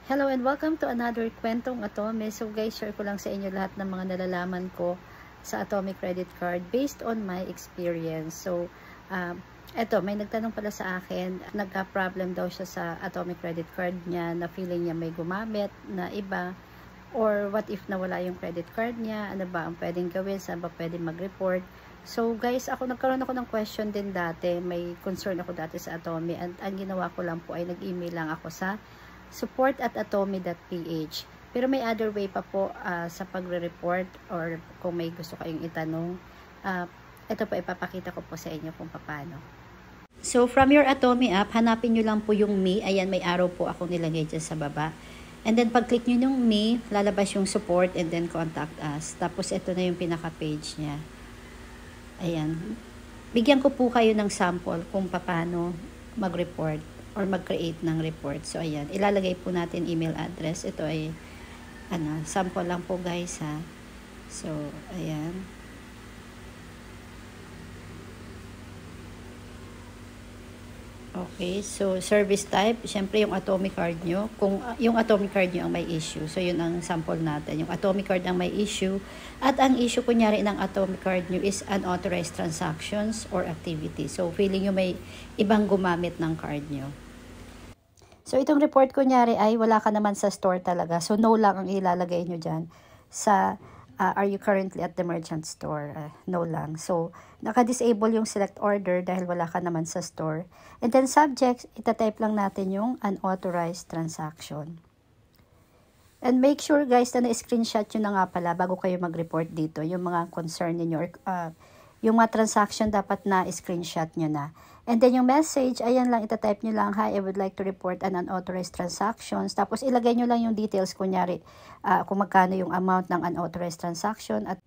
Hello and welcome to another Kwentong Atome. So guys, share ko lang sa inyo lahat ng mga nalalaman ko sa Atome Credit Card based on my experience. So, eto, may nagtanong pala sa akin, nagka-problem daw siya sa Atome Credit Card niya, na feeling niya may gumamit na iba, or what if nawala yung credit card niya, ano ba ang pwedeng gawin, saan ba pwedeng mag-report. So guys, nagkaroon ako ng question din dati, may concern ako dati sa Atome, and ang ginawa ko lang po ay nag-email lang ako sa support@atome.ph. Pero may other way pa po sa pagre-report, or kung may gusto kayong itanong. Ito po, ipapakita ko po sa inyo kung paano. So, from your Atome app, hanapin nyo lang po yung Me. Ayan, may arrow po akong nilagay dyan sa baba. And then, pag-click nyo yung Me, lalabas yung support and then contact us. Tapos, ito na yung pinaka-page niya. Ayan. Bigyan ko po kayo ng sample kung paano mag-report or mag-create ng report. So, ayan. Ilalagay po natin email address. Ito ay, sample lang po guys ha. So, ayan. Okay. So, service type. Siyempre, yung Atome card nyo. Kung yung Atome card nyo ang may issue. So, yun ang sample natin. Yung Atome card ang may issue. At ang issue, kunyari, ng Atome card nyo is unauthorized transactions or activity. So, feeling nyo may ibang gumamit ng card nyo. So, itong report kunyari ay wala ka naman sa store talaga. So, no lang ang ilalagay nyo dyan sa are you currently at the merchant store? No lang. So, naka-disable yung select order dahil wala ka naman sa store. And then, subject, itatype lang natin yung unauthorized transaction. And make sure guys na na-screenshot nyo na nga pala bago kayo mag-report dito. Yung mga concern ninyo, yung mga transaction dapat na screenshot nyo na. And then yung message, ayan lang, itatype nyo lang, hi, I would like to report an unauthorized transactions. Tapos ilagay nyo lang yung details, kunyari, kung magkano yung amount ng unauthorized transaction at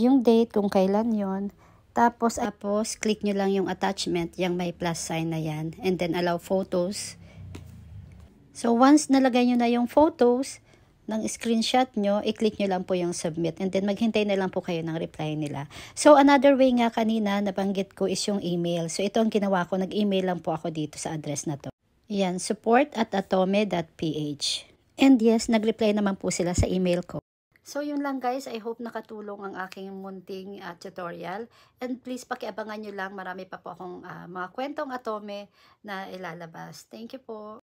yung date kung kailan yon. Tapos, click nyo lang yung attachment, yung may plus sign na yan. And then allow photos. So once nalagay nyo na yung photos ng screenshot nyo, i-click nyo lang po yung submit and then maghintay na lang po kayo ng reply nila. So another way nga kanina nabanggit ko is yung email. So ito ang ginawa ko, nag-email lang po ako dito sa address na to. Yan, support@atome.ph. And yes, nag-reply naman po sila sa email ko. So yun lang guys, I hope nakatulong ang aking munting tutorial. And please pakiabangan nyo lang, marami pa po akong mga kwentong Atome na ilalabas. Thank you po.